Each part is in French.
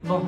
Bon,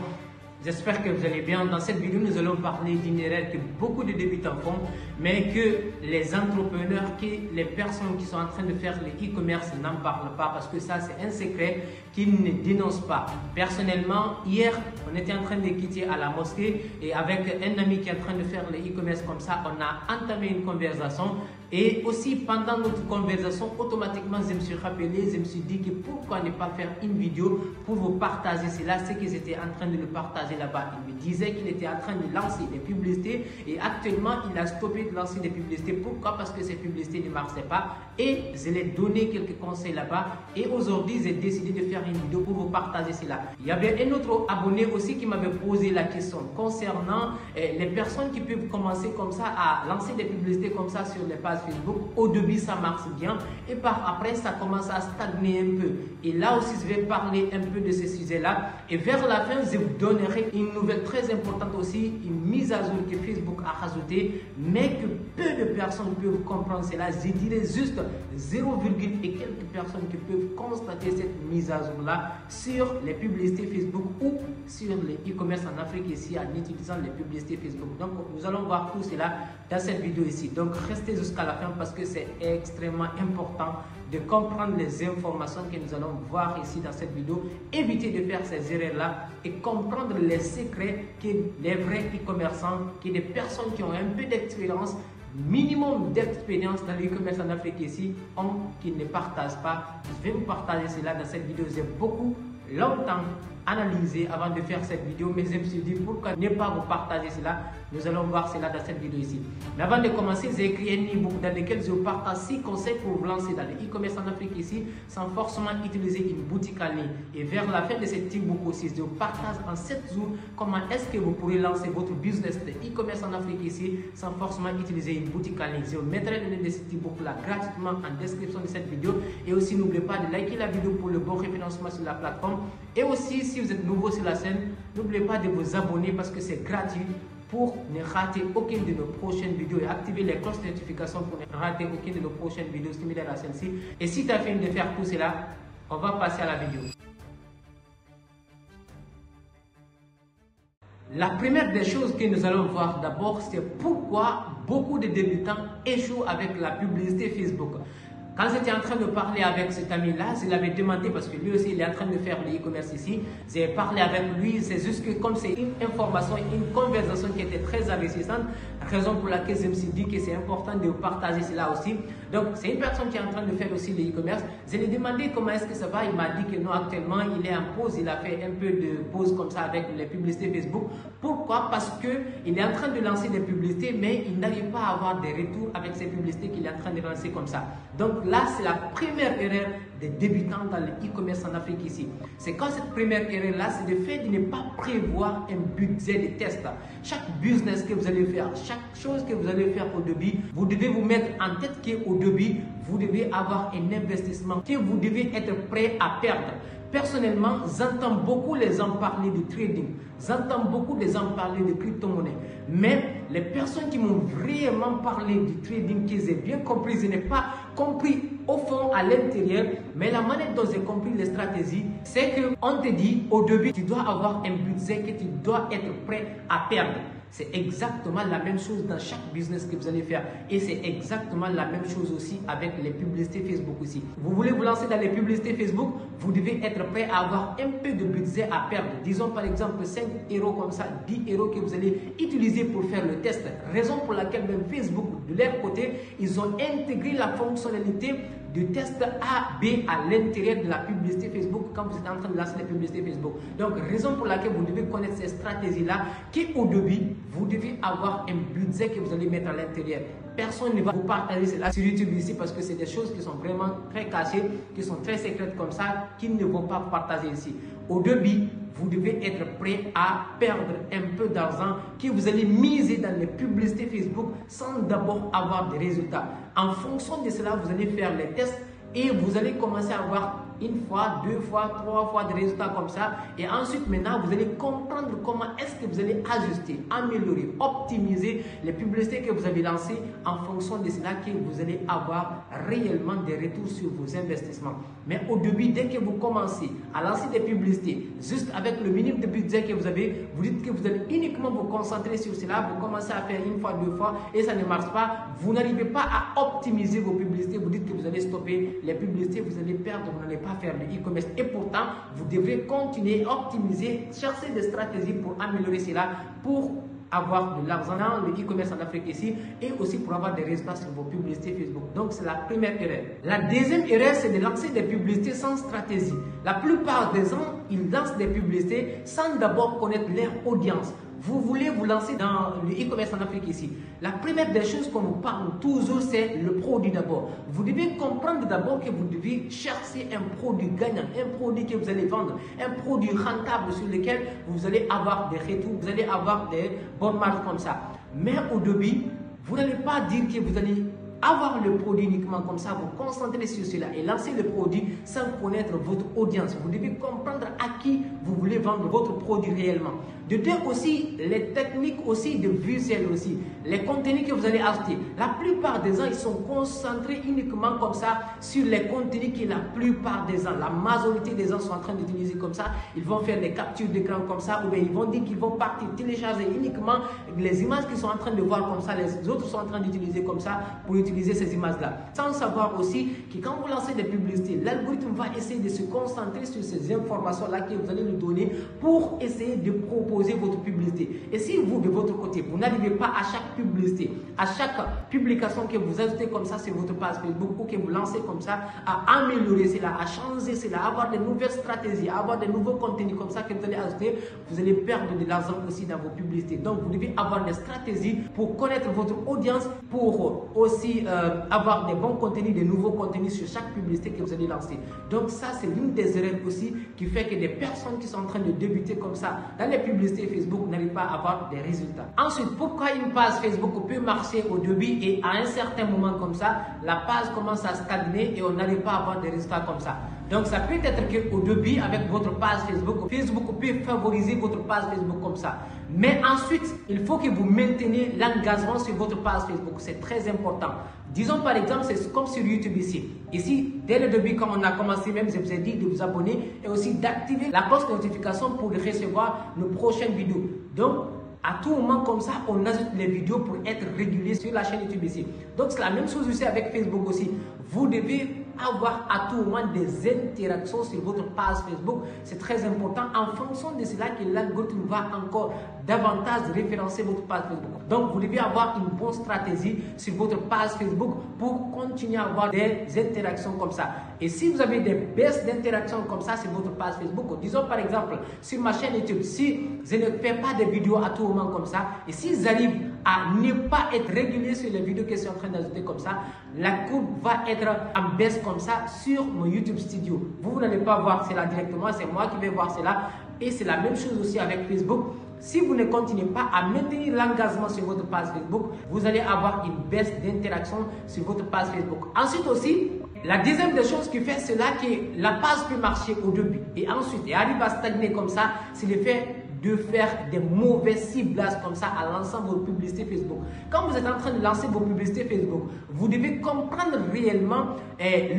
j'espère que vous allez bien. Dans cette vidéo, nous allons parler d'une erreur que beaucoup de débutants font, mais que les entrepreneurs, que les personnes qui sont en train de faire le e-commerce n'en parlent pas parce que ça, c'est un secret qu'ils ne dénoncent pas. Personnellement, hier, on était en train de quitter à la mosquée et avec un ami qui est en train de faire le e-commerce comme ça, on a entamé une conversation. Et aussi, pendant notre conversation, automatiquement, je me suis rappelé, je me suis dit que pourquoi ne pas faire une vidéo pour vous partager cela, c'est que j'étais en train de le partager là-bas. Il me disait qu'il était en train de lancer des publicités et actuellement, il a stoppé de lancer des publicités. Pourquoi? Parce que ces publicités ne marchaient pas et je lui ai donné quelques conseils là-bas. Et aujourd'hui, j'ai décidé de faire une vidéo pour vous partager cela. Il y avait un autre abonné aussi qui m'avait posé la question concernant les personnes qui peuvent commencer comme ça à lancer des publicités comme ça sur les pages Facebook. Au début, ça marche bien et par après, ça commence à stagner un peu. Et là aussi, je vais parler un peu de ce sujet-là. Et vers la fin, je vous donnerai une nouvelle très importante aussi, une mise à jour que Facebook a rajoutée, mais que peu de personnes peuvent comprendre cela. Je dirais juste 0, et quelques personnes qui peuvent constater cette mise à jour-là sur les publicités Facebook ou sur les e-commerce en Afrique ici en utilisant les publicités Facebook. Donc, nous allons voir tout cela dans cette vidéo ici. Donc, restez jusqu'à la fin parce que c'est extrêmement important de comprendre les informations que nous allons voir ici dans cette vidéo. Éviter de faire ces erreurs-là et comprendre les secrets que les vrais e-commerçants, que des personnes qui ont un peu d'expérience, minimum d'expérience dans l'e-commerce en Afrique ici, ont, qui ne partagent pas. Je vais vous partager cela dans cette vidéo. J'ai beaucoup longtemps analysé avant de faire cette vidéo, mais je me suis dit pourquoi ne pas vous partager cela. Nous allons voir cela dans cette vidéo ici. Mais avant de commencer, j'ai écrit un e-book dans lequel je vous partage 6 conseils pour vous lancer dans le e-commerce en Afrique ici sans forcément utiliser une boutique en ligne. Et vers la fin de cet e-book aussi, je vous partage en 7 jours comment est-ce que vous pourrez lancer votre business de e-commerce en Afrique ici sans forcément utiliser une boutique en ligne. Je vous mettrai le lien de cet e-book là gratuitement en description de cette vidéo. Et aussi, n'oubliez pas de liker la vidéo pour le bon référencement sur la plateforme. Et aussi, si vous êtes nouveau sur la chaîne, n'oubliez pas de vous abonner parce que c'est gratuit pour ne rater aucune de nos prochaines vidéos et activer les cloches de notification pour ne rater aucune de nos prochaines vidéos similaires à celle-ci. Et si tu as fini de faire tout cela, on va passer à la vidéo. La première des choses que nous allons voir d'abord, c'est pourquoi beaucoup de débutants échouent avec la publicité Facebook. Quand j'étais en train de parler avec cet ami-là, je l'avais demandé parce que lui aussi il est en train de faire le e-commerce ici. J'ai parlé avec lui, c'est juste que comme c'est une information, une conversation qui était très enrichissante, raison pour laquelle je me suis dit que c'est important de partager cela aussi. Donc c'est une personne qui est en train de faire aussi le e-commerce. Je lui ai demandé comment est-ce que ça va, il m'a dit que non, actuellement il est en pause, il a fait un peu de pause comme ça avec les publicités Facebook. Pourquoi? Parce qu'il est en train de lancer des publicités mais il n'arrive pas à avoir des retours avec ces publicités qu'il est en train de lancer comme ça. Donc là, c'est la première erreur des débutants dans le e-commerce en Afrique ici. C'est quand cette première erreur-là, c'est le fait de ne pas prévoir un budget de test. Chaque business que vous allez faire, chaque chose que vous allez faire au début, vous devez vous mettre en tête qu'au début, vous devez avoir un investissement que vous devez être prêt à perdre. Personnellement, j'entends beaucoup les gens parler de trading, j'entends beaucoup les gens parler de crypto-monnaie, mais les personnes qui m'ont vraiment parlé du trading, que j'ai bien compris, je n'ai pas compris au fond, à l'intérieur, mais la manière dont j'ai compris les stratégies, c'est qu'on te dit au début, tu dois avoir un budget que tu dois être prêt à perdre. C'est exactement la même chose dans chaque business que vous allez faire. Et c'est exactement la même chose aussi avec les publicités Facebook aussi. Vous voulez vous lancer dans les publicités Facebook, vous devez être prêt à avoir un peu de budget à perdre. Disons par exemple 5 € comme ça, 10 € que vous allez utiliser pour faire le test. Raison pour laquelle même Facebook, de leur côté, ils ont intégré la fonctionnalité de test A, B à l'intérieur de la publicité Facebook quand vous êtes en train de lancer la publicité Facebook. Donc, raison pour laquelle vous devez connaître ces stratégies-là, qu'au début, vous devez avoir un budget que vous allez mettre à l'intérieur. Personne ne va vous partager cela sur YouTube ici parce que c'est des choses qui sont vraiment très cachées, qui sont très secrètes comme ça, qu'ils ne vont pas partager ici. Au début, vous devez être prêt à perdre un peu d'argent que vous allez miser dans les publicités Facebook sans d'abord avoir des résultats. En fonction de cela, vous allez faire les tests et vous allez commencer à avoir une fois, deux fois, trois fois des résultats comme ça. Et ensuite, maintenant, vous allez comprendre comment est-ce que vous allez ajuster, améliorer, optimiser les publicités que vous avez lancées en fonction de cela que vous allez avoir réellement des retours sur vos investissements. Mais au début, dès que vous commencez à lancer des publicités, juste avec le minimum de budget que vous avez, vous dites que vous allez uniquement vous concentrer sur cela, vous commencez à faire une fois, deux fois et ça ne marche pas, vous n'arrivez pas à optimiser vos publicités, vous dites que vous allez stopper les publicités, vous allez perdre, vous n'allez pas faire le e-commerce. Et pourtant, vous devrez continuer à optimiser, chercher des stratégies pour améliorer cela, pour avoir de l'argent dans le e-commerce en Afrique ici et aussi pour avoir des résultats sur vos publicités Facebook. Donc, c'est la première erreur. La deuxième erreur, c'est de lancer des publicités sans stratégie. La plupart des gens, ils lancent des publicités sans d'abord connaître leur audience. Vous voulez vous lancer dans le e-commerce en Afrique ici. La première des choses qu'on nous parle toujours, c'est le produit d'abord. Vous devez comprendre d'abord que vous devez chercher un produit gagnant, un produit que vous allez vendre, un produit rentable sur lequel vous allez avoir des retours, vous allez avoir des bonnes marges comme ça. Mais au début, vous n'allez pas dire que vous allez avoir le produit uniquement comme ça, vous concentrer sur cela et lancer le produit sans connaître votre audience. Vous devez comprendre à qui vous voulez vendre votre produit réellement. De deux aussi, les techniques aussi de visuel aussi, les contenus que vous allez acheter. La plupart des gens, ils sont concentrés uniquement comme ça sur les contenus que la plupart des gens, la majorité des gens sont en train d'utiliser comme ça. Ils vont faire des captures d'écran comme ça ou bien ils vont dire qu'ils vont partir télécharger uniquement les images qu'ils sont en train de voir comme ça, les autres sont en train d'utiliser comme ça pour utiliser ces images-là. Sans savoir aussi que quand vous lancez des publicités, l'algorithme va essayer de se concentrer sur ces informations-là que vous allez lui donner pour essayer de proposer votre publicité. Et si vous, de votre côté, vous n'arrivez pas à chaque publicité, à chaque publication que vous ajoutez comme ça sur votre page Facebook ou que vous lancez comme ça, à améliorer cela, à changer cela, à avoir de nouvelles stratégies, à avoir de nouveaux contenus comme ça que vous allez ajouter, vous allez perdre de l'argent aussi dans vos publicités. Donc, vous devez avoir des stratégies pour connaître votre audience, pour aussi avoir des bons contenus, des nouveaux contenus sur chaque publicité que vous allez lancer. Donc, ça, c'est l'une des erreurs aussi qui fait que des personnes qui sont en train de débuter comme ça dans les publicités Facebook n'arrivent pas à avoir des résultats. Ensuite, pourquoi une page Facebook peut marcher au début et à un certain moment comme ça, la page commence à stagner et on n'arrive pas à avoir des résultats comme ça. Donc, ça peut être qu'au début, avec votre page Facebook, Facebook peut favoriser votre page Facebook comme ça. Mais ensuite, il faut que vous mainteniez l'engagement sur votre page Facebook. C'est très important. Disons par exemple, c'est comme sur YouTube ici. Ici, dès le début, quand on a commencé même, je vous ai dit de vous abonner et aussi d'activer la cloche de notification pour recevoir nos prochaines vidéos. Donc, à tout moment comme ça, on ajoute les vidéos pour être régulier sur la chaîne YouTube ici. Donc, c'est la même chose aussi avec Facebook aussi. Vous devez avoir à tout moment des interactions sur votre page Facebook. C'est très important. En fonction de cela que l'algorithme va encore davantage référencer votre page Facebook. Donc, vous devez avoir une bonne stratégie sur votre page Facebook pour continuer à avoir des interactions comme ça. Et si vous avez des baisses d'interactions comme ça sur votre page Facebook, disons par exemple sur ma chaîne YouTube, si je ne fais pas de vidéos à tout moment comme ça, et si j'arrive à ne pas être régulier sur les vidéos que je suis en train d'ajouter comme ça, la courbe va être en baisse comme ça sur mon YouTube Studio. Vous n'allez pas voir cela directement, c'est moi qui vais voir cela. Et c'est la même chose aussi avec Facebook. Si vous ne continuez pas à maintenir l'engagement sur votre page Facebook, vous allez avoir une baisse d'interaction sur votre page Facebook. Ensuite aussi, la deuxième des choses qui fait cela, que la page peut marcher au début et ensuite et arrive à stagner comme ça, c'est le fait de faire des mauvais ciblages comme ça à l'ensemble de vos publicités Facebook. Quand vous êtes en train de lancer vos publicités Facebook, vous devez comprendre réellement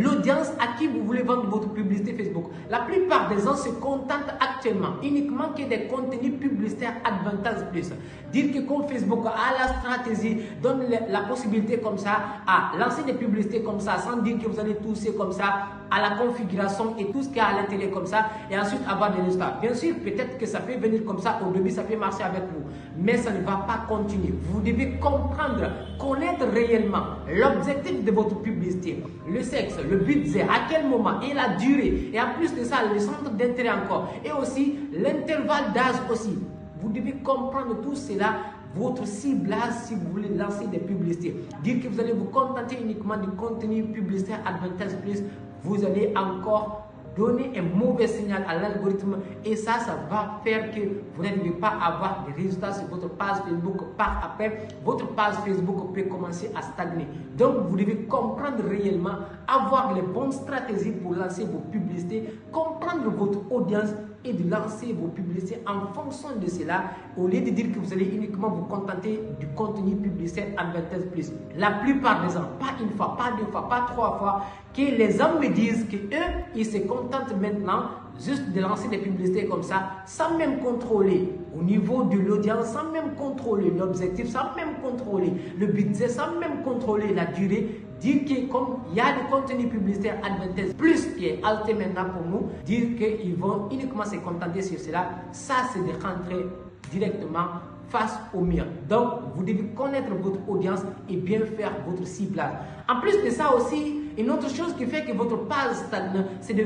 l'audience à qui vous voulez vendre votre publicité Facebook. La plupart des gens se contentent actuellement uniquement que des contenus publicitaires advantages plus. Dire que comme Facebook a la stratégie, donne la possibilité comme ça à lancer des publicités comme ça sans dire que vous allez toucher comme ça à la configuration et tout ce qu'il y a à l'intérieur comme ça et ensuite avoir des résultats. Bien sûr, peut-être que ça peut venir comme ça au début, ça peut marcher avec vous, mais ça ne va pas continuer. Vous devez comprendre, connaître réellement l'objectif de votre publicité, le sexe, le budget, à quel moment et la durée et en plus de ça, le centre d'intérêt encore et aussi l'intervalle d'âge aussi. Vous devez comprendre tout cela, votre ciblage si vous voulez lancer des publicités. Dire que vous allez vous contenter uniquement du contenu publicitaire Advantage Plus, vous allez encore donner un mauvais signal à l'algorithme et ça va faire que vous n'arrivez pas à avoir des résultats sur votre page Facebook. Par après, votre page Facebook peut commencer à stagner. Donc, vous devez comprendre réellement, avoir les bonnes stratégies pour lancer vos publicités, comprendre votre audience et de lancer vos publicités en fonction de cela, au lieu de dire que vous allez uniquement vous contenter du contenu publicitaire advertise+. La plupart des gens, pas une fois, pas deux fois, pas trois fois, que les gens me disent qu'eux, ils se contentent maintenant juste de lancer des publicités comme ça, sans même contrôler au niveau de l'audience, sans même contrôler l'objectif, sans même contrôler le budget, sans même contrôler la durée. Dire que comme il y a du contenu publicitaire advertise+ qui est alté maintenant pour nous, dire qu'ils vont uniquement se contenter sur cela, ça c'est de rentrer directement face au mur. Donc, vous devez connaître votre audience et bien faire votre ciblage. En plus de ça aussi, une autre chose qui fait que votre page stagne, c'est de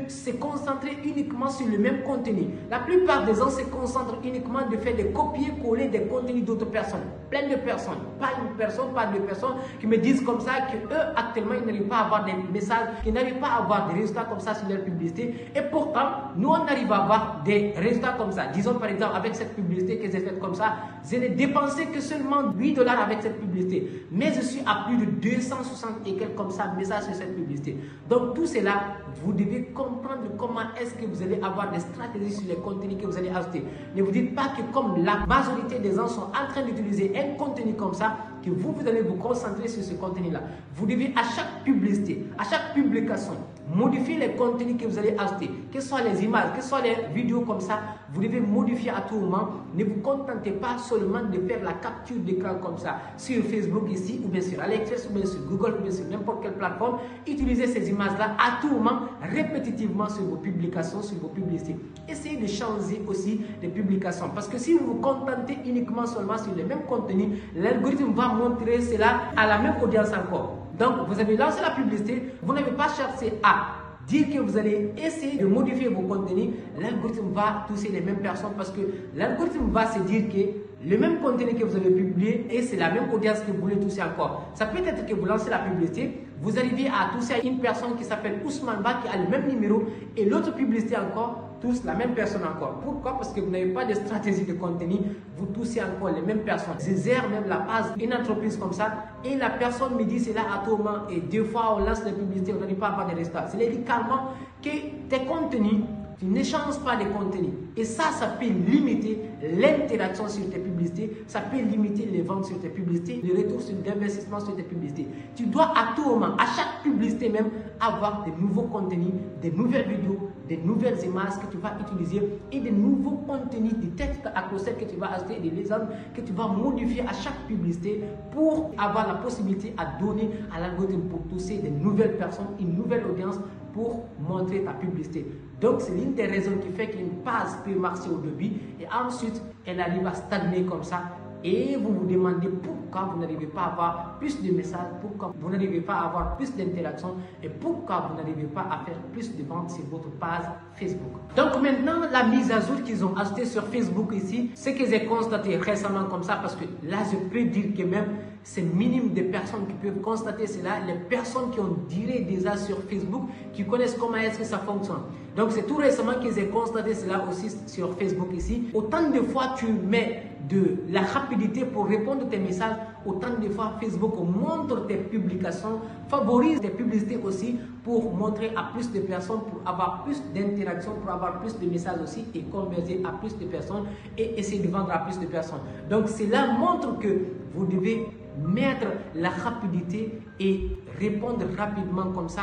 se concentrer uniquement sur le même contenu. La plupart des gens se concentrent uniquement de faire des copier-coller des contenus d'autres personnes. Plein de personnes, pas une personne, pas deux personnes qui me disent comme ça qu'eux, actuellement, ils n'arrivent pas à avoir des messages, qu'ils n'arrivent pas à avoir des résultats comme ça sur leur publicité. Et pourtant, nous, on arrive à avoir des résultats comme ça. Disons par exemple, avec cette publicité que j'ai faite comme ça, je n'ai dépensé que seulement $8 avec cette publicité. Mais je suis à plus de 260 et quelques comme ça messages sur cette publicité. Donc tout cela, vous devez comprendre comment est-ce que vous allez avoir des stratégies sur les contenus que vous allez ajouter. Ne vous dites pas que comme la majorité des gens sont en train d'utiliser un contenu comme ça, que vous allez vous concentrer sur ce contenu-là. Vous devez à chaque publicité, à chaque publication, modifier les contenus que vous allez ajouter. Que ce soit les images, que ce soit les vidéos comme ça, vous devez modifier à tout moment. Ne vous contentez pas seulement de faire la capture d'écran comme ça sur Facebook ici, ou bien sur AliExpress, ou bien sur Google, ou bien sur n'importe quelle plateforme. Utilisez ces images-là à tout moment, répétitivement sur vos publications, sur vos publicités. Essayez de changer aussi les publications. Parce que si vous vous contentez uniquement seulement sur les mêmes contenus, l'algorithme va montrer cela à la même audience encore. Donc, vous avez lancé la publicité, vous n'avez pas cherché à dire que vous allez essayer de modifier vos contenus, l'algorithme va toucher les mêmes personnes parce que l'algorithme va se dire que le même contenu que vous avez publié et c'est la même audience que vous voulez toucher encore. Ça peut être que vous lancez la publicité, vous arrivez à toucher une personne qui s'appelle Ousmane Ba qui a le même numéro et l'autre publicité encore touche la même personne encore. Pourquoi? Parce que vous n'avez pas de stratégie de contenu, vous touchez encore les mêmes personnes. Je gère même la page d'une entreprise comme ça et la personne me dit c'est là à tout moment et deux fois on lance les publicités, on n'arrive pas à avoir des résultats. C'est carrément que tes contenus, tu n'échanges pas de contenu. Et ça peut limiter l'interaction sur tes publicités, ça peut limiter les ventes sur tes publicités, le retour sur l'investissement sur tes publicités. Tu dois à tout moment, à chaque publicité même, avoir de nouveaux contenus, des nouvelles vidéos, des nouvelles images que tu vas utiliser et de nouveaux contenus, des textes accrochés que tu vas ajouter, des légendes que tu vas modifier à chaque publicité pour avoir la possibilité à donner à l'algorithme pour toucher de nouvelles personnes, une nouvelle audience pour montrer ta publicité. Donc, c'est l'une des raisons qui fait qu'une page peut marcher au début et ensuite, elle arrive à stagner comme ça. Et vous vous demandez pourquoi vous n'arrivez pas à avoir plus de messages, pourquoi vous n'arrivez pas à avoir plus d'interactions et pourquoi vous n'arrivez pas à faire plus de ventes sur votre page Facebook. Donc maintenant, la mise à jour qu'ils ont ajoutée sur Facebook ici, ce que j'ai constaté récemment comme ça, parce que là, je peux dire que même c'est minime de personnes qui peuvent constater cela, les personnes qui ont duré déjà sur Facebook, qui connaissent comment est-ce que ça fonctionne. Donc c'est tout récemment que j'ai constaté cela aussi sur Facebook ici. Autant de fois tu mets de la rapidité pour répondre à tes messages, autant de fois Facebook montre tes publications, favorise tes publicités aussi pour montrer à plus de personnes, pour avoir plus d'interactions, pour avoir plus de messages aussi et converger à plus de personnes et essayer de vendre à plus de personnes. Donc cela montre que vous devez mettre la rapidité et répondre rapidement comme ça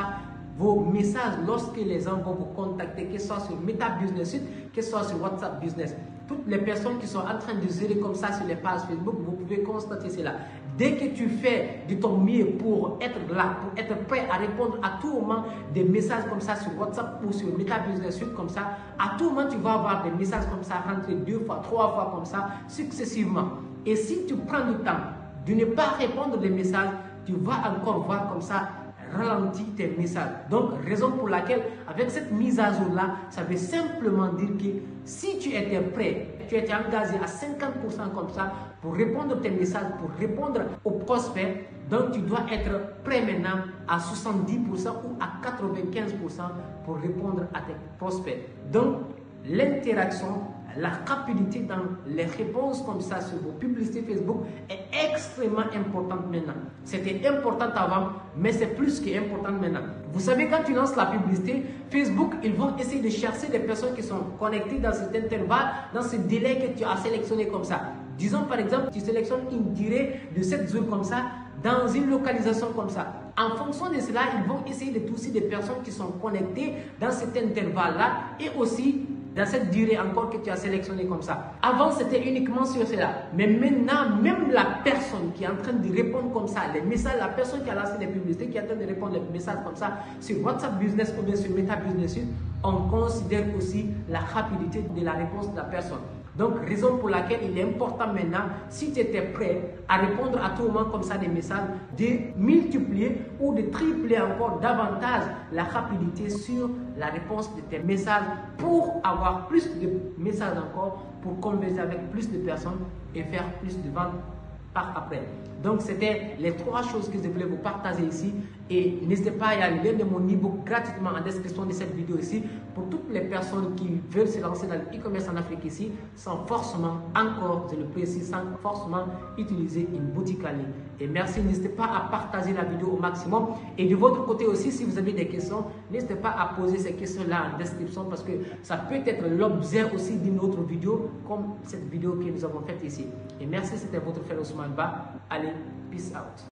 vos messages lorsque les gens vont vous contacter, que ce soit sur Meta Business Suite, que ce soit sur WhatsApp Business. Toutes les personnes qui sont en train de gérer comme ça sur les pages Facebook, vous pouvez constater cela. Dès que tu fais de ton mieux pour être là, pour être prêt à répondre à tout moment des messages comme ça sur WhatsApp ou sur Meta Business Suite comme ça, à tout moment tu vas avoir des messages comme ça rentrer 2 fois, 3 fois comme ça, successivement. Et si tu prends du temps de ne pas répondre les messages, tu vas encore voir comme ça ralentit tes messages. Donc, raison pour laquelle, avec cette mise à jour-là, ça veut simplement dire que si tu étais prêt, tu étais engagé à 50% comme ça pour répondre à tes messages, pour répondre aux prospects, donc tu dois être prêt maintenant à 70% ou à 95% pour répondre à tes prospects. Donc, l'interaction, la rapidité dans les réponses comme ça sur vos publicités Facebook est extrêmement importante maintenant. C'était important avant, mais c'est plus qu'important maintenant. Vous savez, quand tu lances la publicité, Facebook, ils vont essayer de chercher des personnes qui sont connectées dans cet intervalle, dans ce délai que tu as sélectionné comme ça. Disons par exemple, tu sélectionnes une durée de 7 jours comme ça, dans une localisation comme ça. En fonction de cela, ils vont essayer de toucher des personnes qui sont connectées dans cet intervalle-là et aussi dans cette durée encore que tu as sélectionné comme ça. Avant, c'était uniquement sur cela. Mais maintenant, même la personne qui est en train de répondre comme ça, les messages, la personne qui a lancé les publicités, qui est en train de répondre les messages comme ça, sur WhatsApp Business ou bien sur Meta Business Suite, on considère aussi la rapidité de la réponse de la personne. Donc, raison pour laquelle il est important maintenant, si tu étais prêt à répondre à tout moment comme ça des messages, de multiplier ou de tripler encore davantage la rapidité sur la réponse de tes messages pour avoir plus de messages encore, pour converser avec plus de personnes et faire plus de ventes par après. Donc, c'était les 3 choses que je voulais vous partager ici. Et n'hésitez pas à y aller de mon e-book gratuitement en description de cette vidéo ici pour toutes les personnes qui veulent se lancer dans l'e-commerce en Afrique ici sans forcément, encore, je le précise, sans forcément utiliser une boutique en ligne. Et merci, n'hésitez pas à partager la vidéo au maximum. Et de votre côté aussi, si vous avez des questions, n'hésitez pas à poser ces questions-là en description parce que ça peut être l'objet aussi d'une autre vidéo comme cette vidéo que nous avons faite ici. Et merci, c'était votre frère Ousmane Ba. Allez, peace out.